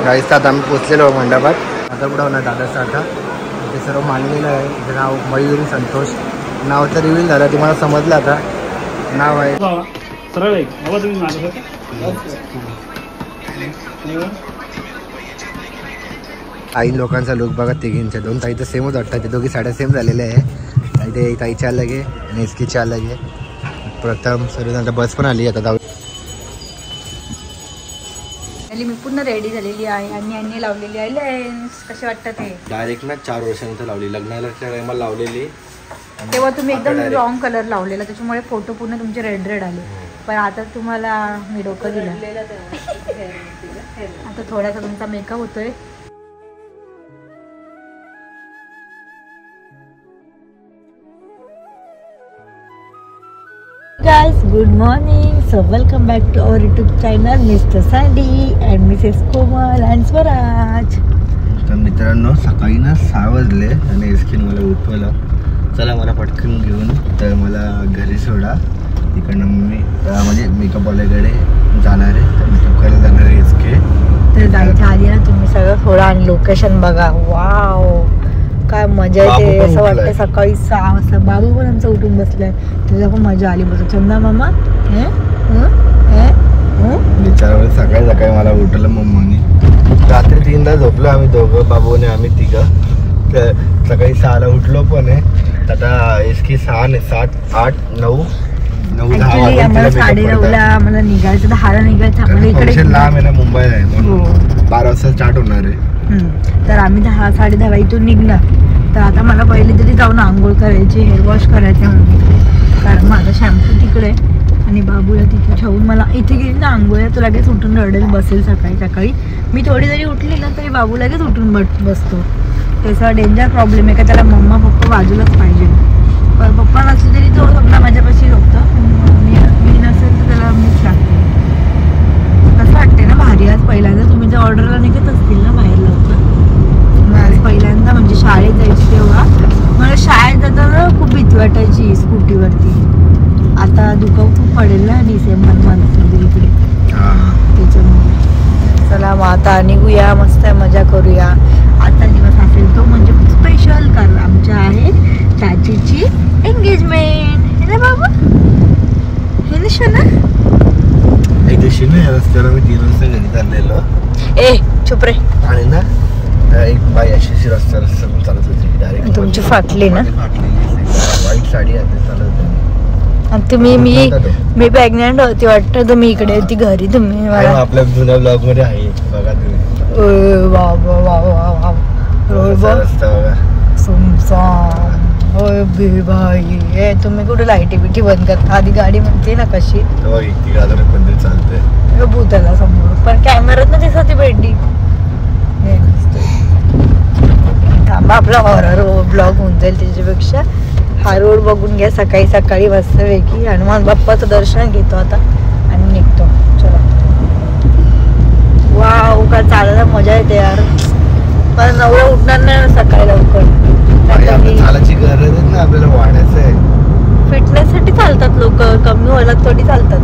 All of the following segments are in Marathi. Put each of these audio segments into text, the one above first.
गाईस आता आम्ही पोचलेलो मंडपात. आता पुढं होणार दादाचं. आता ते सर्व मांडलेलं आहे. त्याचं नाव मयूरी संतोष. नावाचं रिव्हील झालं ते मला समजलं. आता नाव आहे सरळ आहे. आई लोकांचा लुक बघा. तिघींच्या दोन ताई तर सेमच वाटतात. ते दोघी साड्या सेम झालेल्या आहे. ते ताईच्या अलग आहे आणि इसकीच्या अलग आहे. प्रथम सर्व बस पण आली. आता जाऊ. मी पुन्हा रेडी झालेली आहे आणि यांनी लावलेली आहे लेन्स. कसे वाटतात हे? डायरेक्ट ना 4 वर्षानंतर लावली. लग्नाला टायमाला लावलेली. तेव्हा तुम्ही एकदम रॉंग कलर लावलेला, त्याच्यामुळे फोटो पूर्ण तुमचे रेड रेड आले. पण आता तुम्हाला मी डोकं दिलं. आता थोडासा तुमचा मेकअप होतोय. Guys, good morning. So welcome back to our YouTube channel, Mr. Sandy and Mrs. Komal and Swaraj. तर मित्रांनो सकाळी ना 6 वाजले आणि इसकीन मला उठवलं. चला मला पटकन घेऊन तर मला घरी सोडा. तिकडनं मी म्हणजे मेकअपवाल्याकडे जाणार आहे. तर मेकअप करायला जाणार आहे इसके. तर जायच्या आधी ना तुम्ही सगळं थोडं आणि लोकेशन बघा. वाव काय मजा येते. असं वाटतं सकाळी 6 वाजता. बाबू पण आमचा उठून बसलाय. त्याला पण मजा आली. बघा चंदा मामा विचारावर सकाळी सकाळी मला उठवलं मम्मानी. रात्री 3ला झोपलो आम्ही दोघं, बाबूने आम्ही तिघं. तर सकाळी 6ला उठलो पण आहे. आता इसकी 6 ने 7 8 9 10 आम्हाला 9:30ला आम्हाला निघायचं. 10ला निघायचं. आम्हाला इकडे लांब आहे ना, मुंबईला आहे म्हणून 12 वाजता स्टार्ट होणार आहे. तर आम्ही 10 10:30 इथून निघणार. तर आता मला पहिले तरी जाऊन आंघोळ करायची, हेअर वॉश करायचे म्हणून. कारण माझा शॅम्पू तिकडे आणि बाबूला तिथे ठेवून मला इथे गेली ना आंघोळ्या तर लगेच उठून रडेल बसेल. सकाळी सकाळी मी थोडी जरी उठली ना तरी बाबू लगेच उठून बसतो. त्याचा डेंजर प्रॉब्लेम आहे का त्याला मम्मा पप्पा बाजूलाच पाहिजे. पण पप्पा नसले तरी तो समजा माझ्यापाशी झोपतो. मी नसेल तर त्याला मीच लागते. कसं वाटते ना भारी. आज पहिल्यांदा तुम्ही जर ऑर्डरला निघत असतील ना बाहेर लवकर. आज पहिल्यांदा म्हणजे शाळेत जायची तेव्हा मला शाळेत जाताना खूप भीती वाटायची स्कूटीवरती. आता दुखाव खूप पडेल ना डिसेंबर मंथमध्ये इकडे. त्याच्यामुळे चला मग आता निघूया. मस्त मजा करूया. आता दिवस असेल तो म्हणजे खूप स्पेशल. कारण आमच्या आहे चाचीची एंगेजमेंट. हे ना बाबा हे ना शोना. रस्त्यावर मी 3 वाजता घरी चाललेलो. ए चुप रे. आणि ना एक बाई अशी रस्त्यावर चालत होती. डायरेक्ट तुमची फाटली ना. व्हाईट साडी चालत होती. तुम्ही मी प्रेग्नेंट होती वाटतं. तुम्ही इकडे होती घरी. तुम्ही आपल्या जुन्या ब्लॉग मध्ये आहे बघा तुम्ही. रस्ता बघा सुमसाम. तुम्ही कुठे लाईटी बिटी बंद करता. आधी गाडी म्हणते ना कशी कोणतरी चालतंय भूताला समोर. पण कॅमेऱ्यात ना दिसत ती भेंडी. थांबा आपला हॉरर ब्लॉग होऊन जाईल त्याच्यापेक्षा. हा रोड बघून घ्या सकाळी सकाळी मस्तपैकी. हनुमान बाप्पाचं दर्शन घेतो आता आणि निघतो. चला. वाव का चालायला मजा येते यार. पण नवरा उठणार नाही सकाळी लवकर. चालायची गरज ना आपल्याला. वाढायचं आहे. फिटनेस साठी चालतात लोक. कमी व्हायला थोडी चालतात.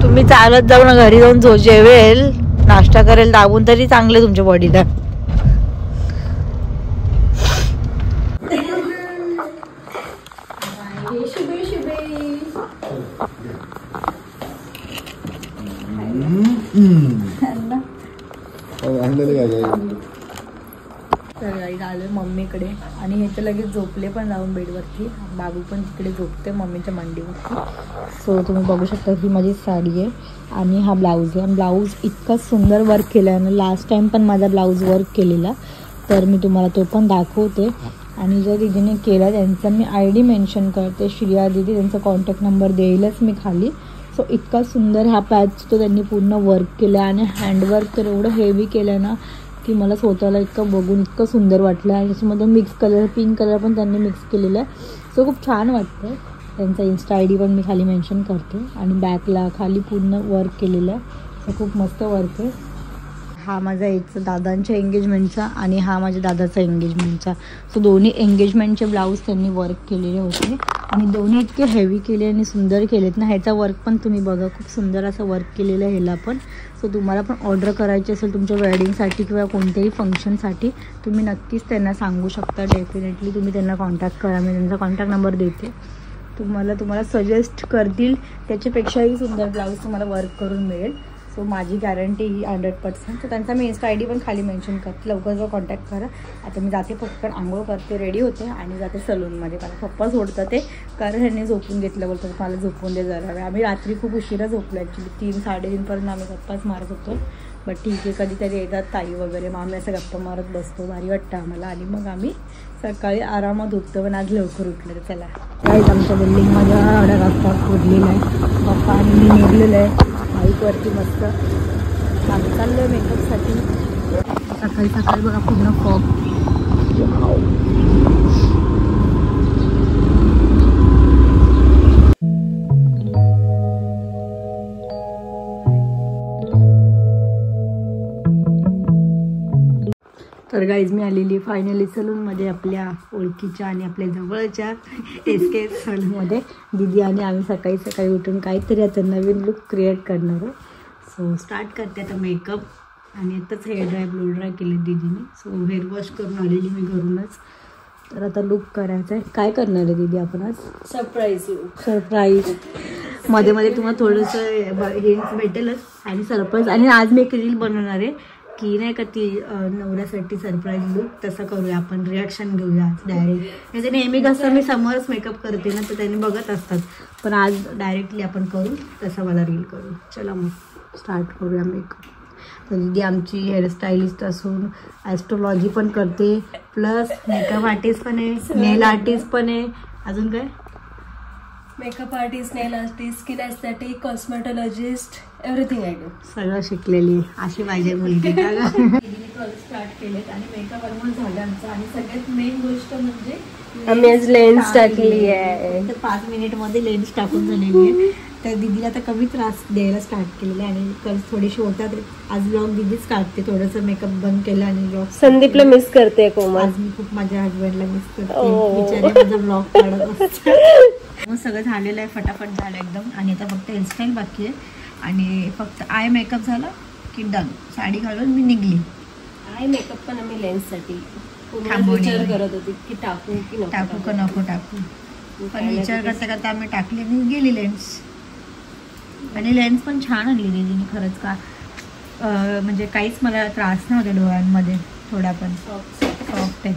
तुम्ही चालत जाऊ ना घरी जाऊन जो जेवेल नाश्ता करेल दाबून तरी चांगले तुमच्या बॉडीला. तर गाईड आलोय मम्मीकडे आणि हे तर लगेच झोपले पण जाऊन बेडवरती. बाबू पण तिकडे झोपते मम्मीच्या मांडीवरती. सो तुम्ही बघू शकता ही माझी साडी आहे आणि हा ब्लाऊज आहे. ब्लाऊज इतका सुंदर वर्क केला आहे. लास्ट टाइम पण माझा ब्लाऊज वर्क केलेला. तर मी तुम्हाला तो पण दाखवते. आणि ज्या दीदीने केला त्यांचा मी ID मेन्शन करते. श्रिया दीदी. त्यांचा कॉन्टॅक्ट नंबर देईलच मी खाली. सो इतका सुंदर हा पॅच तो त्यांनी पूर्ण वर्क केला आणि हँडवर्क तर एवढं हेवी केलं ना की मला स्वतःला इतकं बघून इतकं सुंदर वाटलं. आणि त्याच्यामध्ये मिक्स कलर पिंक कलर पण त्यांनी मिक्स केलेला आहे. सो खूप छान वाटतं. त्यांचा Insta ID पण मी खाली मेन्शन करते. आणि बॅकला खाली पूर्ण वर्क केलेलं आहे. सो खूप मस्त वर्क आहे. हा माझा एक दादांच्या एंगेजमेंटचा आणि हा माझ्या दादाचा एंगेजमेंटचा. सो दोन्ही एंगेजमेंटचे ब्लाऊज त्यांनी वर्क केलेले होते आणि दोन्ही इतके हेवी केले आणि सुंदर केलेत ना. ह्याचा वर्क पण तुम्ही बघा खूप सुंदर असं वर्क केलेलं आहे ह्याला पण. सो तुम्हाला पण ऑर्डर करायची असेल तुमच्या वेडिंगसाठी किंवा कोणत्याही फंक्शनसाठी तुम्ही नक्कीच त्यांना सांगू शकता. डेफिनेटली तुम्ही त्यांना कॉन्टॅक्ट करा. मी त्यांचा कॉन्टॅक्ट नंबर देते. तुम्हाला सजेस्ट करतील त्याच्यापेक्षाही सुंदर ब्लाऊज तुम्हाला वर्क करून मिळेल. सो माझी गॅरंटी ही 100%. तर त्यांचा मी इन्स्टा ID पण खाली मेन्शन करते. लवकर कॉन्टॅक्ट करा. आता मी जाते पटकन आंघोळ करते, रेडी होते आणि जाते सलूनमध्ये. मला पप्पा सोडतात ते, कारण ह्यांनी झोपून घेतलं. बोलतात मला झोपून दे जरा. आम्ही रात्री खूप उशिरा झोपलो ॲक्च्युली. 3-3:30पर्यंत आम्ही गप्पाच मारत होतो. बट ठीक आहे, कधीतरी येतात ताई वगैरे, मग आम्ही असं गप्पा मारत बसतो. भारी वाटतं आम्हाला. आणि मग आम्ही सकाळी आरामात उठतो. पण आज लवकर उठलं. तर चला काहीच आमच्या बिल्डिंगमध्ये एवढा रस्ता खोदलेला आहे. पप्पा आणि मी निघलेलं आहे बाईकवरती मस्त. आम्ही चाललो आहे मेकअपसाठी. सकाळी सकाळी बघा पूर्ण फॉग. तर गाईज मी आलेली फायनली सलूनमध्ये, आपल्या ओळखीच्या आणि आपल्या जवळच्या SK सलूनमध्ये. दीदी आणि आम्ही सकाळी सकाळी उठून काहीतरी आता नवीन लुक क्रिएट करणार आहे. सो स्टार्ट करते आता मेकअप. आणि आताच हेअर ड्राय ब्लो ड्राय केले दीदीने. सो हेअर वॉश करून आलेली मी घरूनच. तर आता लुक करायचा आहे. काय करणार आहे दीदी आपण आज? सरप्राईज. मध्ये मध्ये तुम्हाला थोडंसं हिंट्स भेटेलच आणि सरप्राईज. आणि आज मी एक रील बनवणार आहे की नाही का ती नवऱ्यासाठी सरप्राईज लुक, तसं करूया आपण. रिॲक्शन घेऊया डायरेक्ट. म्हणजे नेहमी कसं मी समोरच मेकअप करते ना, तर त्यांनी बघत असतात. पण आज डायरेक्टली आपण करू, तसं मला रील करू. चला मग स्टार्ट करूया मेकअप. तर दीदी आमची हेअरस्टायलिस्ट असून ॲस्ट्रोलॉजी पण करते, प्लस मेकअप आर्टिस्ट पण आहे, नेल आर्टिस्ट पण आहे. अजून काय? Makeup artist, nail artist, skin aesthetic, cosmetologist, everything I do. सगळं शिकलेली अशी पाहिजे मुलगी. स्टार्ट केलेत आणि मेकअप ऑलमोस्ट झालं आमचं. आणि सगळ्यात मेन गोष्ट म्हणजे आम्ही आज लेन्स टाकली आहे. तर 5 मिनिटमध्ये लेन्स टाकून झालेली आहे. तर दीदीला आता कमी त्रास द्यायला स्टार्ट केलेला आहे. आणि कर्ज थोडीशी होतात. आज ब्लॉग दीदीच काढते. थोडंसं मेकअप बंद केलं आणि ब्लॉग संदीपला मिस करते कोमल. आज मी खूप माझ्या हजबंडला मिस करते. बिचारे माझा ब्लॉग काढत असते. मग सगळं झालेलं आहे, फटाफट झालं एकदम. आणि आता फक्त हेअरस्टाईल बाकी आहे. आणि फक्त आय मेकअप झाला की डन. साडी घालून मी निघली. आय मेकअप पण आम्ही लेन्ससाठी विचार करत होती की टाकू की टाकू का नको टाकू. पण विचार करता करता आम्ही टाकली आणि गेली लेन्स. आणि लेन्स पण छान आणली दीदीने खरंच. का म्हणजे काहीच मला त्रास नव्हता डोळ्यांमध्ये थोडा पण. सॉफ्ट आहे.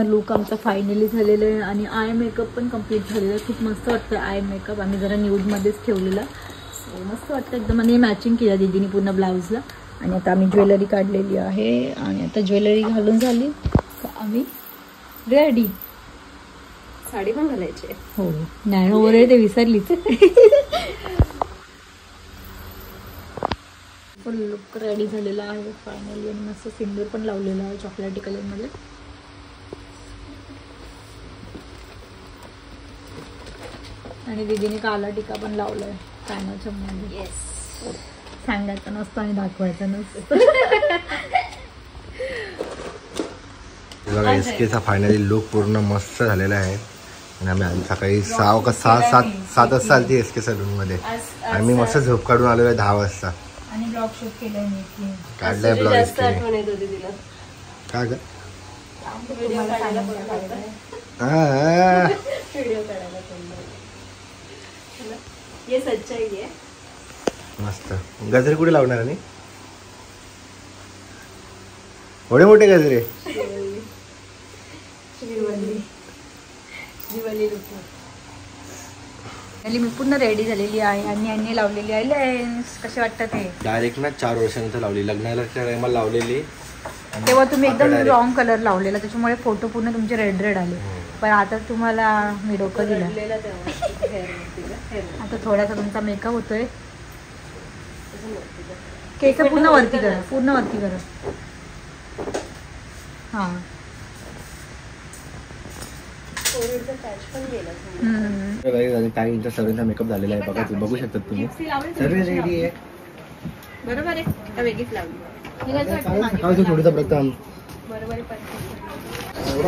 लुक आमचा फायनली झालेलं आहे. आणि आय मेकअप पण कम्प्लीट झालेलं आहे. खूप मस्त वाटतं आय मेकअप. आम्ही जरा न्यूडमध्येच ठेवलेला. सो मस्त वाटतं एकदम. आणि मॅचिंग केलं दीदीने पूर्ण ब्लाऊजला. आणि आता आम्ही ज्वेलरी काढलेली आहे. आणि आता ज्वेलरी घालून झाली तर आम्ही रेडी. साडी पण घालायची. हो नॅनो वगैरे ते विसरलीच. फुल लुक रेडी झालेला आहे फायनली. आणि मस्त सिंदूर पण लावलेला आहे चॉकलेटी कलरमध्ये. आणि दीदीने काला टिका पण लावलाय कानाच्या मध्ये. सांगायचं नसतं आणि दाखवायचं नसतं. बघा SKचा फायनली लुक पूर्ण मस्त झालेला आहे. आणि आम्ही सकाळी 6 वाजता आलती SK सलूनमध्ये. आणि मी मस्त झोप काढून आलेलो आहे 10 वाजता. आणि ब्लॉग शूट केलाय मी. काढलाय ब्लॉग. आठवण येत होती तिला. काय ग? व्हिडिओ काढायला ये सच्चाई आहे. मस्त. गजरे कुठे लावणार आणि एवढे मोठे गजरे? मी पूर्ण रेडी झालेली आहे. आणि यांनी लावलेली आहे लेन्स. कसे वाटतात ते? डायरेक्ट ना 4 वर्षानंतर लावली. लग्नाला टायमाला लावलेली. तेव्हा तुम्ही एकदम रॉंग कलर लावलेला, त्याच्यामुळे फोटो पूर्ण तुमचे रेड रेड आले. पण आता तुम्हाला मी डोकं दिलं. आता थोडासा तुमचा मेकअप होतोय. केस पूर्ण वरती करा, पूर्ण वरती करा. हां ताईंचा सर्वांचा मेकअप झालेला आहे बघा, बघू शकतात तुम्ही. सर्व रेडी आहे. बरोबर आहे, वेगळीच लावली. सकाळचं थोडंसं प्रथम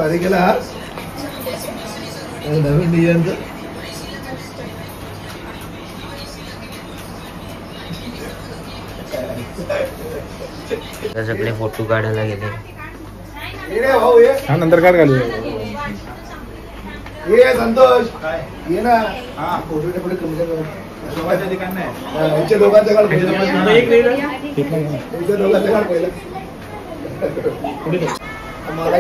अरे गेला नवीन डिझाईनचं. सगळे फोटो काढायला गेले. नंतर काय घालू ये संतोष ये ना. फोटो पुढे कमी दोघांचं काढ पहिलं. मला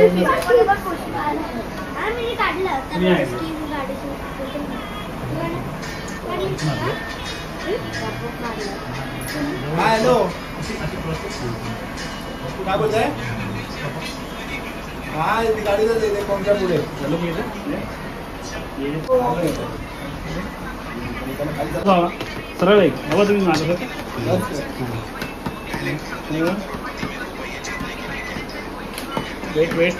हॅलो काय बोलताय? हा गाडीला देते कोणत्या पुढे सरळ आहे बाबा तुम्ही माझं वेट.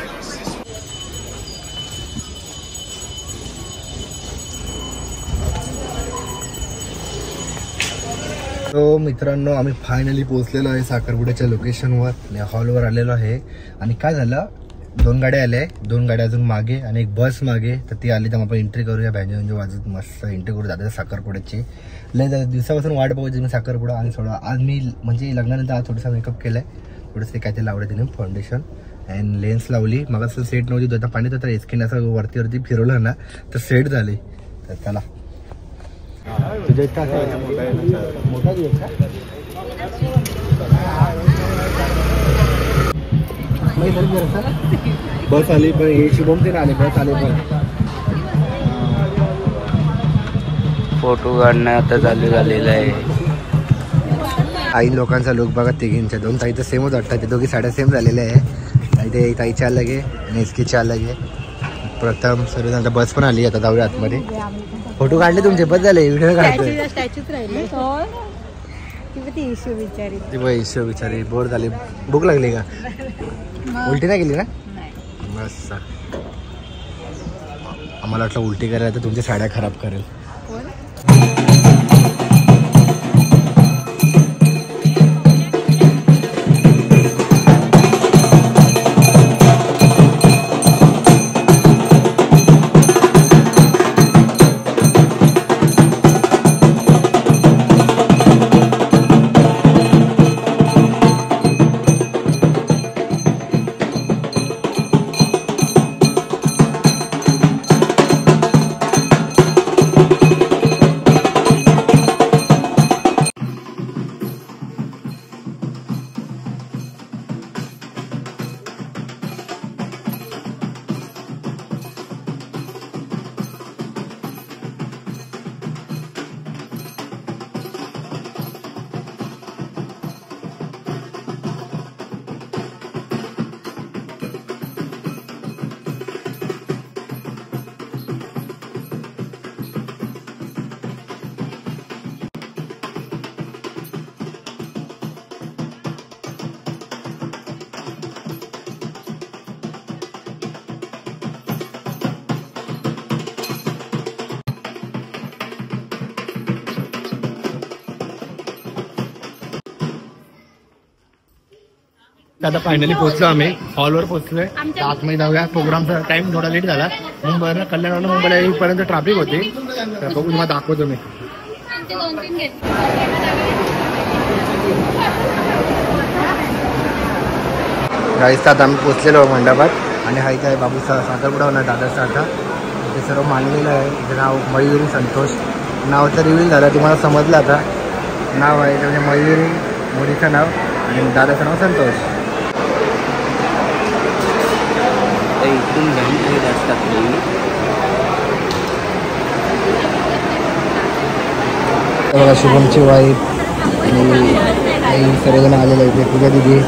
तो मित्रांनो आम्ही फायनली पोहोचलेलो आहे साखरपुड्याच्या लोकेशनवर आणि हॉलवर आलेलो आहे. आणि काय झालं, 2 गाड्या आल्या, 2 गाड्या अजून मागे आणि एक बस मागे. तर ती आली तर आपण एंट्री करूया. बँजो वाजत मस्त एंट्री करू दादा साखरपुड्याची. लय दिवसापासून वाट बघायची मी साखरपुडा. आणि थोडा आज मी म्हणजे लग्नानंतर आज थोडासा मेकअप केलाय. थोडंसं काय ते लावलं तिने फाउंडेशन अँड लेन्स लावली. मग असं सेट नव्हती आता पाणी तर स्किन असं वरती फिरवलं ना तर सेट झाली. तर चला तुझ्या इच्छा मोठा दिवस का बस आली पण हे शुभम ते आले बस आले पण फोटो काढणं आता चालू झालेलं आहे. आई लोकांचा लुक बघा तिघींच्या. 2 ताई तर सेमच वाटतात. ते दोघी साड्या सेम झालेल्या आहे. ते ताईच्या अलग आहे आणि इसकीच्या अलग आहे. प्रथम सर्व बस पण आली. आता जाऊया आतमध्ये. फोटो काढले तुमचे बस झाले. व्हिडिओ काढतोय. स्टॅच्यूच राहिले. इशू बिचारी बोर झाली. भूक लागली का? उलटी नाही गेली ना? बस आम्हाला वाटलं उलटी करायला तर तुमच्या साड्या खराब करेल. आता फायनली पोहोचलो आम्ही. हॉलवर पोहोचलोय. आतमध्ये जाऊया. प्रोग्रामचा टाइम थोडा लेट झाला. मुंबईला कल्याण मुंबईला येईपर्यंत ट्रॅफिक होती. तर बघू तुम्हाला दाखवतो मी. गाईस आता आम्ही पोहोचलेलो मंडपात आणि हा इथे आहे बाबूचा साखरपुडा होणार दादाचा. आता ते सर्व मांडलेलं आहे. इथे नाव मयुरी संतोष. नावचं रिव्हील झालं तुम्हाला समजलं. आता नाव आहे म्हणजे मयुरी मुलीचं नाव आणि दादाचं नाव संतोष. इथून घरी असतात बघा शुभमची वाईफ आणि आई सर्वजण आलेलं इथे. पूजा दिदी